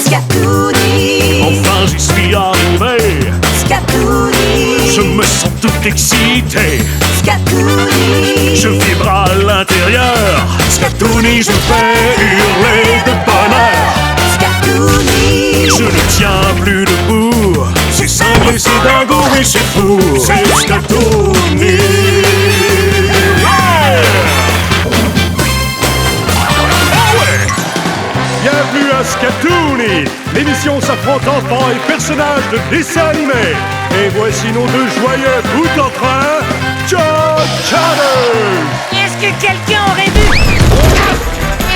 Scatouni. Enfin j'y suis arrivé. Scatouni. Je me sens tout excité. Scatouni. Je vibre à l'intérieur. Scatouni, je fais hurler de bonheur. Scatouni. Je ne tiens plus debout. C'est cinglé, c'est dingo et c'est fou. C'est Scatouni. Bienvenue à Scatouni, l'émission s'affrontant enfants et personnages de dessins animés. Et voici nos deux joyeux bouts en train, Challenge. Est-ce que quelqu'un aurait vu...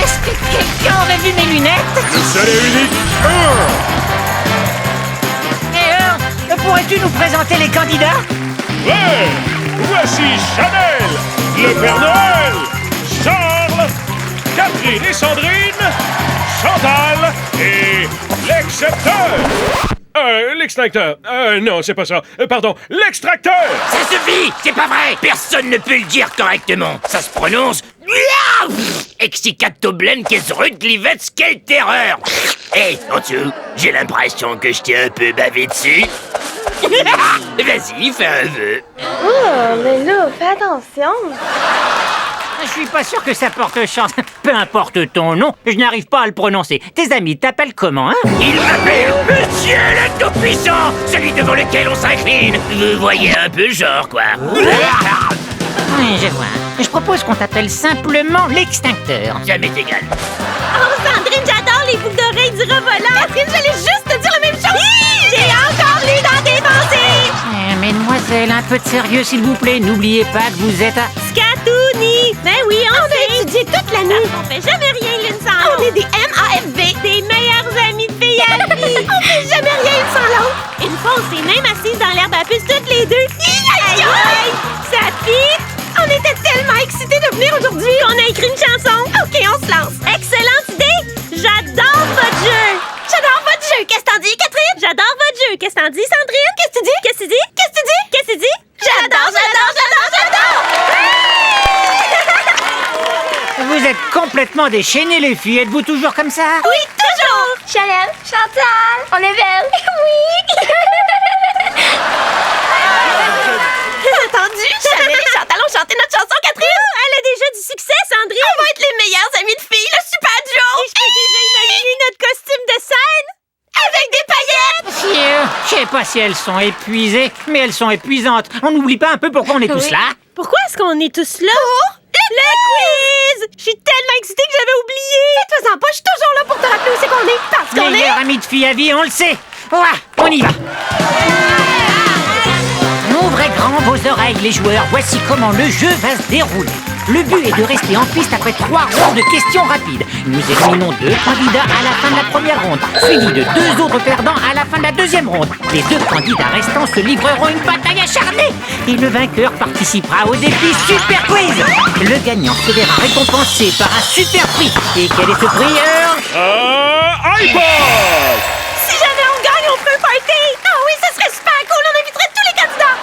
Est-ce que quelqu'un aurait vu mes lunettes? Seul et unique, Et pourrais-tu nous présenter les candidats? Ouais, voici Chanel, le Père Noël, Charles, Catherine et Sandrine, Chantal et l'excepteur. L'extincteur. Non, c'est pas ça. Pardon, l'extracteur. Ça suffit! C'est pas vrai! Personne ne peut le dire correctement. Ça se prononce... Excicatoblenkesrutlivetz, quelle terreur! Hé, en dessous, j'ai l'impression que je t'ai un peu bavé dessus. Vas-y, fais un vœu. Oh, mais là, fais attention. Je suis pas sûr que ça porte chance. Peu importe ton nom, je n'arrive pas à le prononcer. Tes amis t'appellent comment, hein? Il m'appelle Monsieur le Tout-Puissant, celui devant lequel on s'incline. Vous voyez un peu le genre, quoi. Oui, je vois. Je propose qu'on t'appelle simplement l'extincteur. Ça m'est égal. Oh, Sandrine, j'adore les boucles d'oreilles du revolant. Catherine, j'allais juste te dire la même chose. J'ai encore lu dans tes pensées. Mesdemoiselles, un peu de sérieux, s'il vous plaît. N'oubliez pas que vous êtes à... Scatouni. Ben oui, on a étudié toute la nuit. On fait jamais rien l'une sans l'autre. On est des MAFV, des meilleurs amis de filles à vie. On fait jamais rien l'une sans l'autre. Une fois, on s'est même assises dans l'herbe à puce toutes les deux. Aïe, aïe, ça pique. On était tellement excités de venir aujourd'hui qu'on a écrit une chanson. OK, on se lance. Excellente idée. J'adore votre jeu. J'adore votre jeu. Qu'est-ce que t'en dis, Catherine? J'adore votre jeu. Qu'est-ce que t'en dis, Sandrine? Qu'est-ce que tu dis? Qu'est-ce que tu dis? Qu'est-ce que tu dis? Qu'est-ce que tu dis? J'adore, j'adore, j'adore, j'adore. Vous êtes complètement déchaînés, les filles. Êtes-vous toujours comme ça? Oui, toujours. Chanel, Chantal, on est belle. Oui. T'as entendu? Chanel et Chantal ont chanté notre chanson, Catherine. Elle a déjà du succès, Sandrine. On va être les meilleures amies de filles, le super duo. Et je peux déjà imaginer notre costume de scène avec des paillettes. Je sais pas si elles sont épuisées, mais elles sont épuisantes. On n'oublie pas un peu pourquoi on est tous là? Pourquoi est-ce qu'on est tous là? Le quiz! Je suis tellement excitée que j'avais oublié! Faites-en pas, je suis toujours là pour te rappeler où c'est qu'on est, parce qu'on est... Meilleur ami de filles à vie, on le sait. Ouais, on y va. Ouvrez grand vos oreilles, les joueurs. Voici comment le jeu va se dérouler. Le but est de rester en piste après 3 rondes de questions rapides. Nous éliminons 2 candidats à la fin de la première ronde, suivis de 2 autres perdants à la fin de la deuxième ronde. Les 2 candidats restants se livreront une bataille acharnée. Et le vainqueur participera au défi Super Quiz. Le gagnant se verra récompensé par un super prix. Et quel est ce prix, iPod. Si jamais on gagne, on fait un party! Ah oui, ce serait super cool, on inviterait tous les candidats!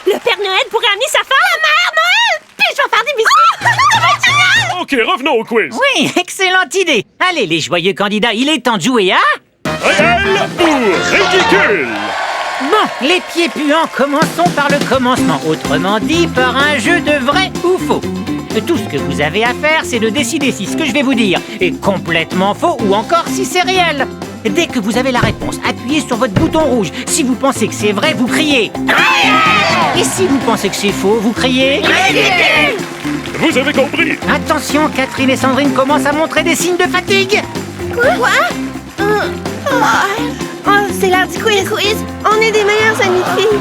Le Père Noël pourrait amener sa femme! La Mère Noël! Puis je vais faire des biscuits! Ça va être génial! Ok, revenons au quiz. Oui, excellente idée. Allez, les joyeux candidats, il est temps de jouer à... Réel ou ridicule? Bon, les pieds puants, commençons par le commencement. Autrement dit, par un jeu de vrai ou faux. Tout ce que vous avez à faire, c'est de décider si ce que je vais vous dire est complètement faux ou encore si c'est réel. Dès que vous avez la réponse, appuyez sur votre bouton rouge. Si vous pensez que c'est vrai, vous criez. Et si vous pensez que c'est faux, vous criez. Vous avez compris. Attention, Catherine et Sandrine commencent à montrer des signes de fatigue. Quoi? C'est l'heure du quiz. On est des meilleurs amis de filles.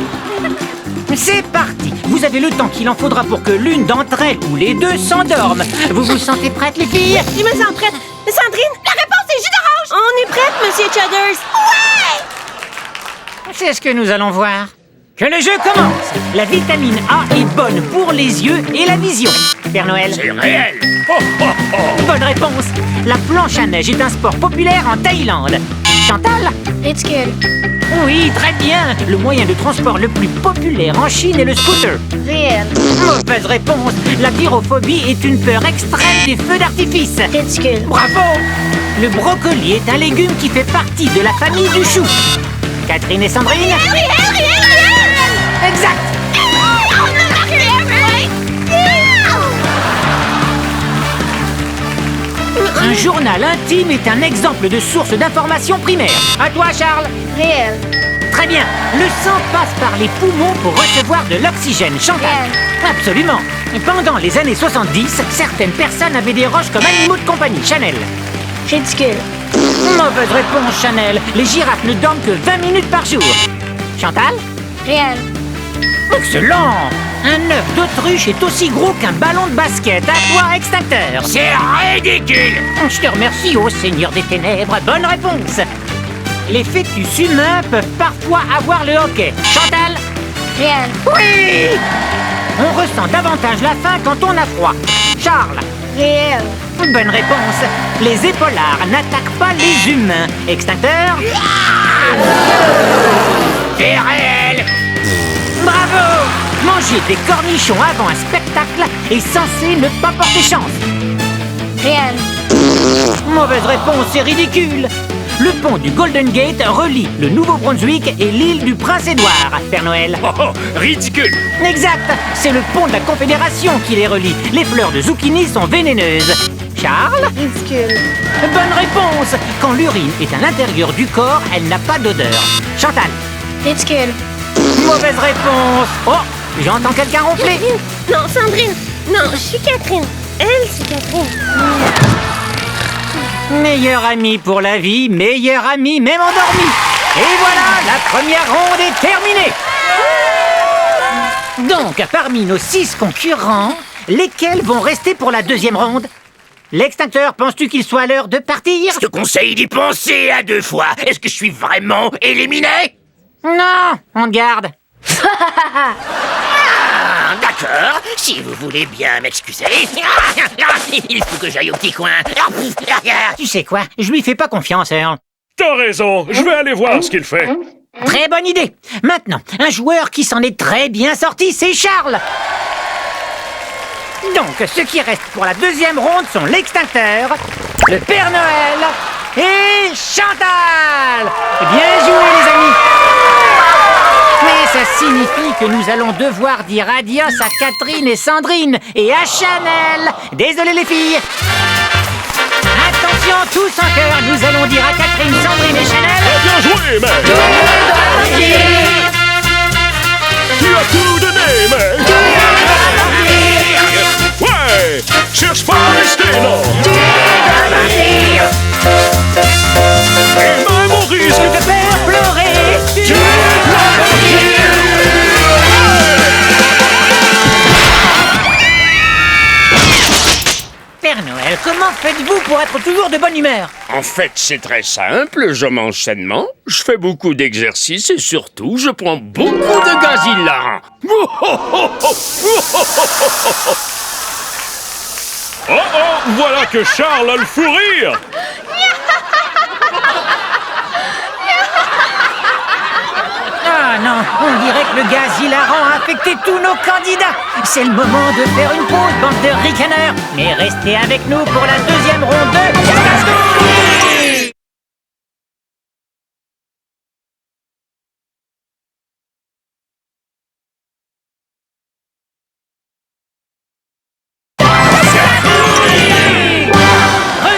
C'est parti. Vous avez le temps qu'il en faudra pour que l'une d'entre elles ou les 2 s'endorment. Vous vous sentez prêtes, les filles? Je me sens prête. Sandrine, la réponse est jus d'orange! On est prête, Monsieur Chudders. Ouais! C'est ce que nous allons voir. Que le jeu commence. La vitamine A est bonne pour les yeux et la vision. Père Noël? C'est réel. Bonne réponse. La planche à neige est un sport populaire en Thaïlande. Chantal? It's good. Oui, très bien. Le moyen de transport le plus populaire en Chine est le scooter. Réel. Mauvaise réponse. La pyrophobie est une peur extrême des feux d'artifice. It's good. Bravo. Le brocoli est un légume qui fait partie de la famille du chou. Catherine et Sandrine? Exact. Un journal intime est un exemple de source d'information primaire. À toi, Charles. Réel. Très bien. Le sang passe par les poumons pour recevoir de l'oxygène. Chantal. Absolument. Pendant les années 70, certaines personnes avaient des roches comme animaux de compagnie. Chanel. Ridicule. Mauvaise réponse, Chanel. Les girafes ne dorment que 20 minutes par jour. Chantal? Réel. Excellent. Un œuf d'autruche est aussi gros qu'un ballon de basket. À toi, extincteur. C'est ridicule. Je te remercie, ô Seigneur des Ténèbres. Bonne réponse. Les fœtus humains peuvent parfois avoir le hoquet. Chantal? Réel. Oui. On ressent davantage la faim quand on a froid. Charles? Réel. Bonne réponse. Les épaulards n'attaquent pas les humains. Extincteur? C'est réel. Bravo. Manger des cornichons avant un spectacle est censé ne pas porter chance. Réel. Mauvaise réponse, c'est ridicule. Le pont du Golden Gate relie le Nouveau-Brunswick et l'île du Prince-Édouard, Père Noël. Oh, ridicule. Exact, c'est le pont de la Confédération qui les relie. Les fleurs de zucchini sont vénéneuses. Charles? Ridicule. Bonne réponse. Quand l'urine est à l'intérieur du corps, elle n'a pas d'odeur. Chantal? Ridicule. Mauvaise réponse. Oh, j'entends quelqu'un ronfler. Non, Sandrine. Non, je suis Catherine. Elle, c'est Catherine. Meilleur ami pour la vie, meilleur ami même endormi. Et voilà, la première ronde est terminée. Donc, parmi nos 6 concurrents, lesquels vont rester pour la deuxième ronde? L'extincteur, penses-tu qu'il soit l'heure de partir? Je te conseille d'y penser à 2 fois. Est-ce que je suis vraiment éliminé? Non, on te garde. Ah, d'accord, si vous voulez bien m'excuser. Il faut que j'aille au petit coin. Tu sais quoi, je lui fais pas confiance, Earl. T'as raison, je vais aller voir ce qu'il fait. Très bonne idée. Maintenant, un joueur qui s'en est très bien sorti, c'est Charles. Donc, ceux qui restent pour la deuxième ronde sont l'extincteur, le Père Noël et Chantal. Bien joué, les amis. Mais ça signifie que nous allons devoir dire adios à Catherine et Sandrine et à Chanel. Désolé, les filles. Attention, tous en chœur, nous allons dire à Catherine, Sandrine et Chanel. Bien joué, mec. Tu as tout donné, mec. Ouais, cherche pas à rester, non. Et même au risque De faire pleurer. Tu Père Noël, comment faites-vous pour être toujours de bonne humeur? En fait, c'est très simple, je mange sainement, je fais beaucoup d'exercices et surtout, je prends beaucoup de gaz hilarant. Oh oh, voilà que Charles a le fou rire. Ah non, on dirait que le gaz hilarant a affecté tous nos candidats. C'est le moment de faire une pause, bande de ricaneurs. Mais restez avec nous pour la deuxième ronde de Casse-Couille.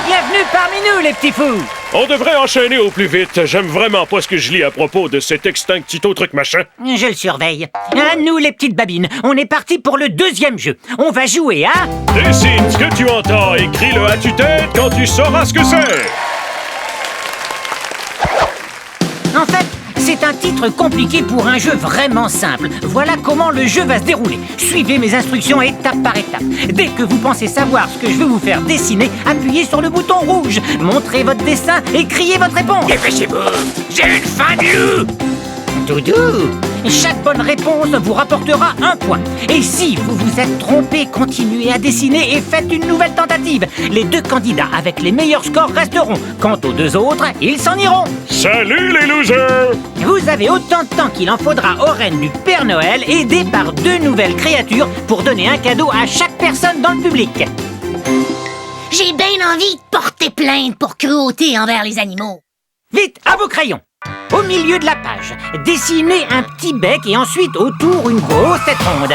Bienvenue parmi nous, les petits fous. On devrait enchaîner au plus vite. J'aime vraiment pas ce que je lis à propos de cet extinctito truc machin. Je le surveille. À nous, les petites babines, on est parti pour le deuxième jeu. On va jouer à... Dessine ce que tu entends, écris-le à tue-tête quand tu sauras ce que c'est. En fait, c'est un titre compliqué pour un jeu vraiment simple. Voilà comment le jeu va se dérouler. Suivez mes instructions étape par étape. Dès que vous pensez savoir ce que je vais vous faire dessiner, appuyez sur le bouton rouge. Montrez votre dessin et criez votre réponse. Dépêchez-vous, j'ai une faim de loup. Doudou, chaque bonne réponse vous rapportera un point. Et si vous vous êtes trompé, continuez à dessiner et faites une nouvelle tentative. Les 2 candidats avec les meilleurs scores resteront. Quant aux 2 autres, ils s'en iront. Salut les losers. Vous avez autant de temps qu'il en faudra aux reines du Père Noël, aidées par 2 nouvelles créatures pour donner un cadeau à chaque personne dans le public. J'ai J'ai bien envie de porter plainte pour cruauté envers les animaux. Vite, à vos crayons. Au milieu de la page, dessinez un petit bec et ensuite autour une grosse tête ronde.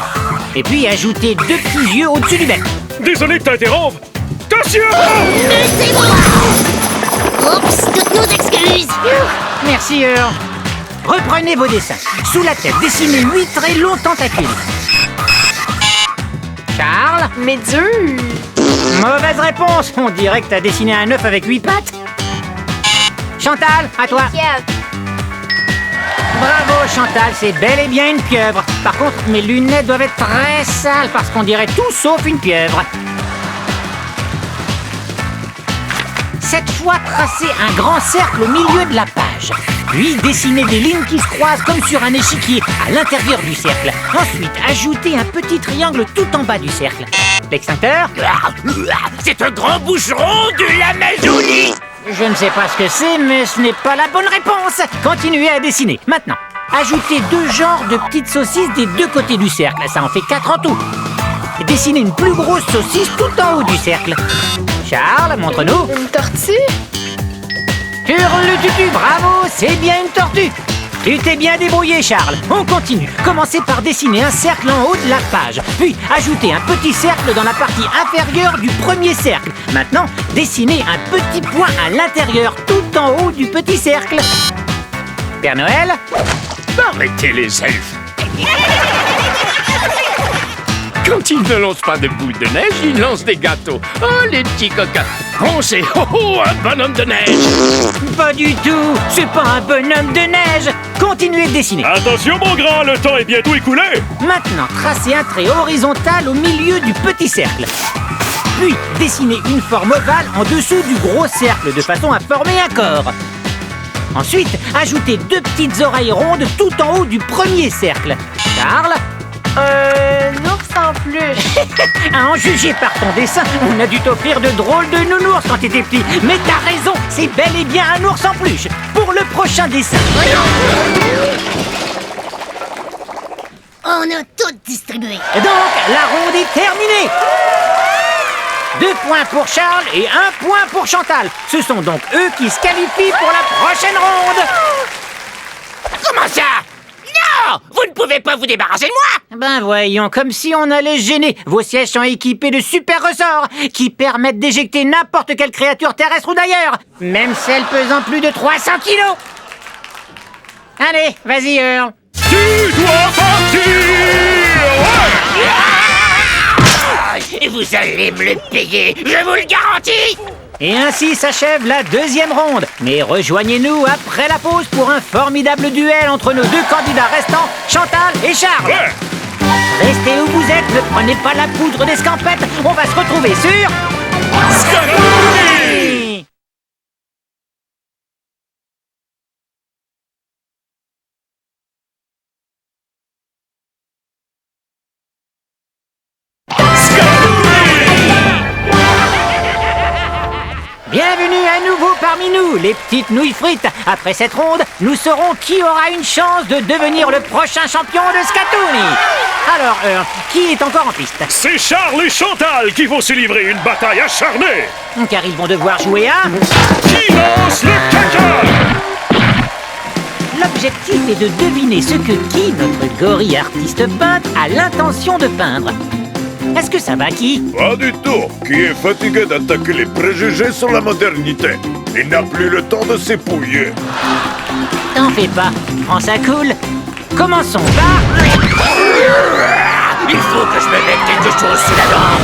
Et puis ajoutez 2 petits yeux au-dessus du bec. Désolé de t'interrompre. Attention! Mais c'est moi! Oups, toutes nos excuses! Merci, Earl. Reprenez vos dessins. Sous la tête, dessinez 8 très longs tentacules. Charles? Mais dur! Mauvaise réponse. On dirait que t'as dessiné un œuf avec 8 pattes. Chantal, à toi. Pieuvre. Bravo, Chantal, c'est bel et bien une pieuvre. Par contre, mes lunettes doivent être très sales parce qu'on dirait tout sauf une pieuvre. Cette fois, tracez un grand cercle au milieu de la page. Puis, dessinez des lignes qui se croisent comme sur un échiquier à l'intérieur du cercle. Ensuite, ajoutez un petit triangle tout en bas du cercle. L'extincteur? C'est un grand boucheron de l'Amazonie. Je ne sais pas ce que c'est, mais ce n'est pas la bonne réponse. Continuez à dessiner. Maintenant, ajoutez 2 genres de petites saucisses des 2 côtés du cercle. Ça en fait 4 en tout. Dessinez une plus grosse saucisse tout en haut du cercle. Charles, montre-nous. Une tortue? Hurle-tutu, bravo, c'est bien une tortue. Tu t'es bien débrouillé, Charles. On continue. Commencez par dessiner un cercle en haut de la page. Puis, ajoutez un petit cercle dans la partie inférieure du premier cercle. Maintenant, dessinez un petit point à l'intérieur, tout en haut du petit cercle. Père Noël? Arrêtez les elfes. Quand ils ne lancent pas de boules de neige, ils lancent des gâteaux. Oh, les petits coquins. Oh, c'est un bonhomme de neige. Pas du tout. C'est pas un bonhomme de neige. Continuez de dessiner. Attention, mon grand, le temps est bientôt écoulé. Maintenant, tracez un trait horizontal au milieu du petit cercle. Puis, dessinez une forme ovale en dessous du gros cercle de façon à former un corps. Ensuite, ajoutez 2 petites oreilles rondes tout en haut du premier cercle. Charles? L'ours en peluche. À en juger par ton dessin, on a dû t'offrir de drôles de nounours quand t'étais petit. Mais t'as raison, c'est bel et bien un ours en peluche. Pour le prochain dessin. On a tout distribué. Donc, la ronde est terminée. 2 points pour Charles et 1 point pour Chantal. Ce sont donc eux qui se qualifient pour la prochaine ronde. Comment ça? Non! Vous ne pouvez pas vous débarrasser de moi! Ben voyons, comme si on allait se gêner. Vos sièges sont équipés de super ressorts qui permettent d'éjecter n'importe quelle créature terrestre ou d'ailleurs, même celle pesant plus de 300 kilos. Allez, vas-y, Earl. Tu dois partir! Et vous allez me le payer, je vous le garantis! Et ainsi s'achève la 2e ronde. Mais rejoignez-nous après la pause pour un formidable duel entre nos 2 candidats restants, Chantal et Charles. Ouais. Restez où vous êtes, ne prenez pas la poudre d'escampette. On va se retrouver sur... Scatouni! Bienvenue à nouveau parmi nous, les petites nouilles frites. Après cette ronde, nous saurons qui aura une chance de devenir le prochain champion de Scatouni. Alors, qui est encore en piste? C'est Charles et Chantal qui vont se livrer une bataille acharnée. Car ils vont devoir jouer à... Qui lance le caca? L'objectif est de deviner ce que Guy, notre gorille artiste peintre, a l'intention de peindre. Est-ce que ça va, Guy? Pas du tout. Qui est fatigué d'attaquer les préjugés sur la modernité. Il n'a plus le temps de s'épouiller. T'en fais pas, prends ça cool. Commençons par... Il faut que je me mette quelque chose sous la dent.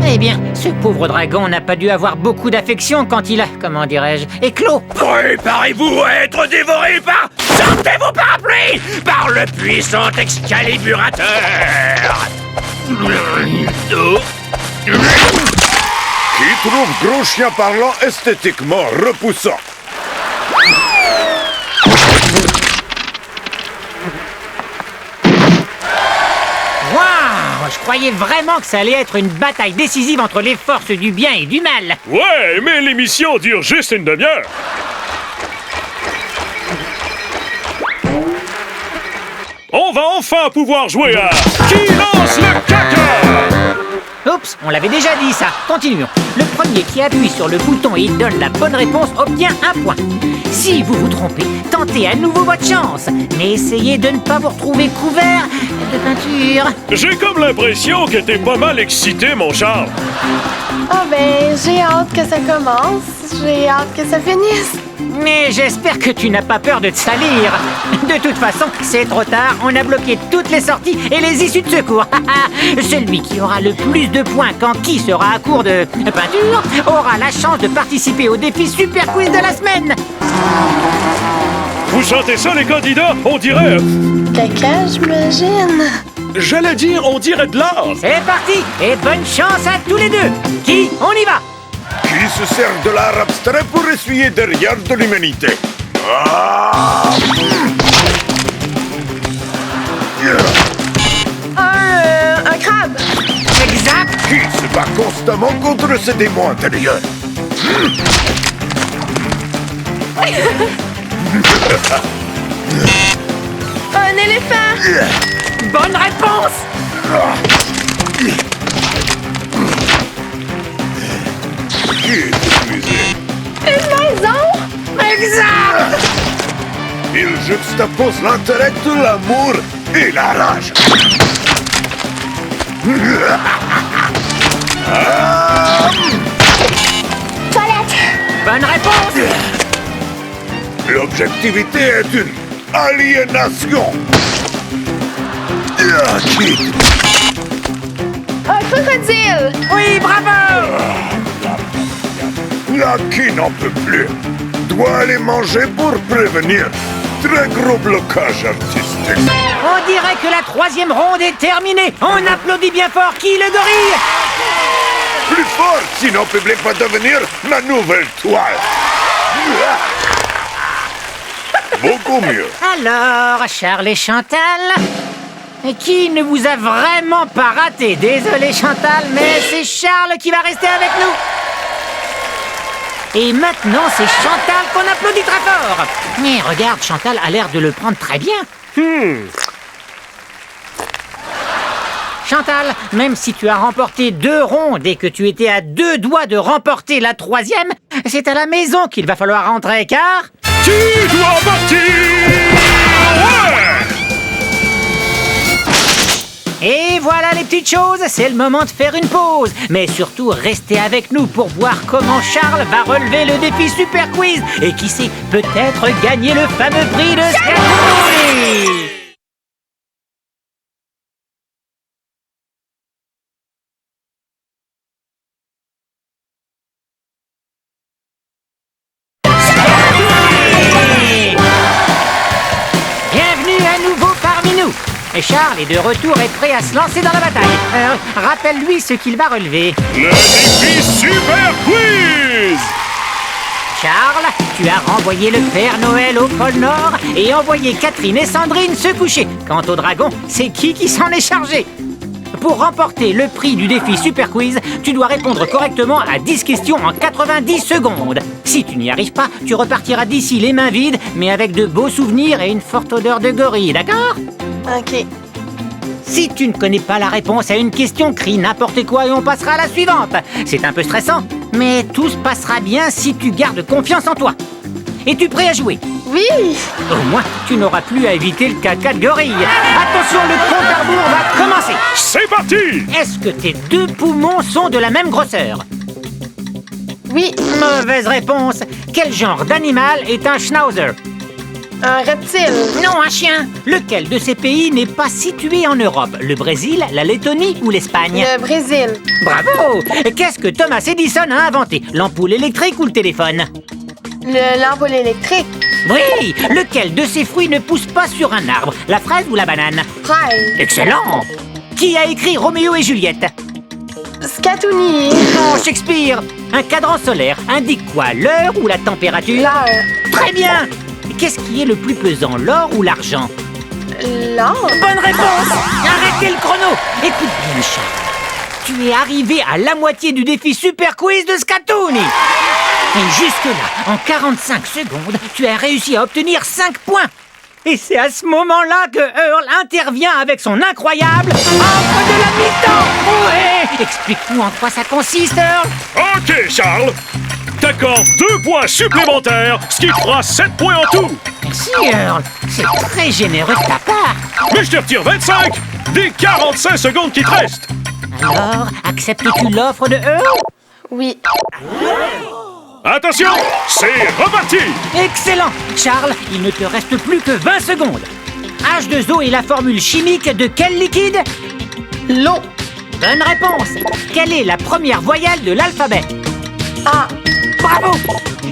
Eh bien, ce pauvre dragon n'a pas dû avoir beaucoup d'affection quand il a, comment dirais-je, éclos. Préparez-vous à être dévoré par... Sortez vos parapluies! Par le puissant Excaliburateur! Qui trouve Gros Chien Parlant esthétiquement repoussant? Waouh! Je croyais vraiment que ça allait être une bataille décisive entre les forces du bien et du mal. Ouais, mais l'émission dure juste une demi-heure. on va enfin pouvoir jouer à Qui lance le caca? Oups, on l'avait déjà dit ça. Continuons. Le premier qui appuie sur le bouton et donne la bonne réponse obtient un point. Si vous vous trompez, tentez à nouveau votre chance. Mais essayez de ne pas vous retrouver couvert de peinture. J'ai comme l'impression que t'es pas mal excité, mon Charles. Oh ben, j'ai hâte que ça commence. J'ai hâte que ça finisse. Mais j'espère que tu n'as pas peur de te salir. De toute façon, c'est trop tard. On a bloqué toutes les sorties et les issues de secours. Celui qui aura le plus de points quand qui sera à court de peinture aura la chance de participer au défi Super Quiz de la semaine. Vous sentez ça, les candidats? On dirait... Caca, j'imagine. J'allais dire, on dirait de l'art. C'est parti et bonne chance à tous les deux. Qui? On y va. Qui se sert de l'art abstrait pour essuyer derrière de l'humanité? Ah! Un crabe. Exact. Qui se bat constamment contre ses démons intérieurs? Un éléphant. Bonne réponse. Qui est épuisé? Une maison. Exact. Il juxtapose l'intellect, l'amour et la rage. Toilette. Bonne réponse. L'objectivité est une aliénation. Qui? Un crocodile. Oui, bravo. Là qui n'en peut plus doit aller manger pour prévenir. Très gros blocage artistique. On dirait que la troisième ronde est terminée. On applaudit bien fort qui, le gorille? Plus fort, sinon le public va devenir la nouvelle toile. Beaucoup mieux. Alors, Charles et Chantal, qui ne vous a vraiment pas raté? Désolé Chantal, mais c'est Charles qui va rester avec nous. Et maintenant, c'est Chantal qu'on applaudit très fort. Mais regarde, Chantal a l'air de le prendre très bien. Chantal, même si tu as remporté 2 rondes et que tu étais à 2 doigts de remporter la 3e, c'est à la maison qu'il va falloir rentrer, car... Tu dois partir! Ouais! Et voilà les petites choses, c'est le moment de faire une pause. Mais surtout, restez avec nous pour voir comment Charles va relever le défi Super Quiz. Et qui sait, peut-être gagner le fameux prix de Scatouille. Bienvenue à nouveau parmi nous. Et Charles est de retour et prêt à se lancer dans la bataille. Rappelle-lui ce qu'il va relever. Le défi Super Quiz! Charles, tu as renvoyé le Père Noël au pôle Nord et envoyé Catherine et Sandrine se coucher. Quant au dragon, c'est qui s'en est chargé? Pour remporter le prix du défi Super Quiz, tu dois répondre correctement à 10 questions en 90 secondes. Si tu n'y arrives pas, tu repartiras d'ici les mains vides, mais avec de beaux souvenirs et une forte odeur de gorille, d'accord? Ok. Si tu ne connais pas la réponse à une question, crie n'importe quoi et on passera à la suivante. C'est un peu stressant, mais tout se passera bien si tu gardes confiance en toi. Es-tu prêt à jouer? Oui. Au moins, tu n'auras plus à éviter le caca de gorille. Attention, le compte à rebours va commencer. C'est parti! Est-ce que tes 2 poumons sont de la même grosseur? Oui. Mauvaise réponse. Quel genre d'animal est un schnauzer? Un reptile. Non, un chien. Lequel de ces pays n'est pas situé en Europe? Le Brésil, la Lettonie ou l'Espagne? Le Brésil. Bravo! Qu'est-ce que Thomas Edison a inventé? L'ampoule électrique ou le téléphone? L'ampoule électrique. Oui! Lequel de ces fruits ne pousse pas sur un arbre? La fraise ou la banane? Fraise. Excellent! Qui a écrit Roméo et Juliette? Scatouni. Non, Shakespeare! Un cadran solaire indique quoi? L'heure ou la température? L'heure. Très bien! Qu'est-ce qui est le plus pesant, l'or ou l'argent? L'or. Bonne réponse! Arrêtez le chrono! Écoute bien, Charles. Tu es arrivé à la moitié du défi Super Quiz de Scatouni! Et jusque-là, en 45 secondes, tu as réussi à obtenir 5 points! Et c'est à ce moment-là que Earl intervient avec son incroyable offre de la mi-temps. Ouais. Explique-nous en quoi ça consiste, Earl. Ok, Charles. T'accordes 2 points supplémentaires, ce qui fera 7 points en tout. Merci, Earl. C'est très généreux de ta part. Mais je te retire 25 des 45 secondes qui te restent. Alors, acceptes-tu l'offre de Earl? Oui. Attention, c'est reparti. Excellent. Charles, il ne te reste plus que 20 secondes. H2O est la formule chimique de quel liquide? L'eau. Bonne réponse. Quelle est la première voyelle de l'alphabet? A. Bravo.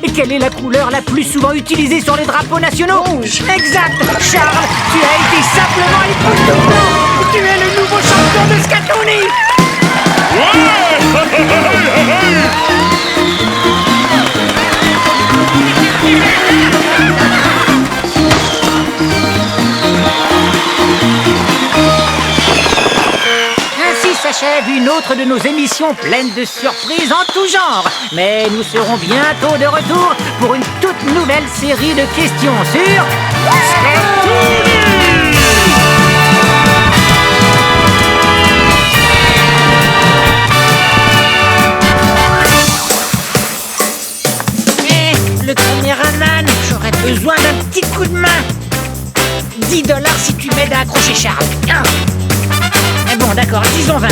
Et quelle est la couleur la plus souvent utilisée sur les drapeaux nationaux? Rouge. Exact. Charles, tu as été simplement époustouflant. Tu es le nouveau champion de Scatouni. Ainsi s'achève une autre de nos émissions pleines de surprises en tout genre. Mais nous serons bientôt de retour pour une toute nouvelle série de questions sur le caméraman, j'aurais besoin d'un petit coup de main. 10 $ si tu m'aides à accrocher Charles. Ah. Bon, d'accord, disons 20.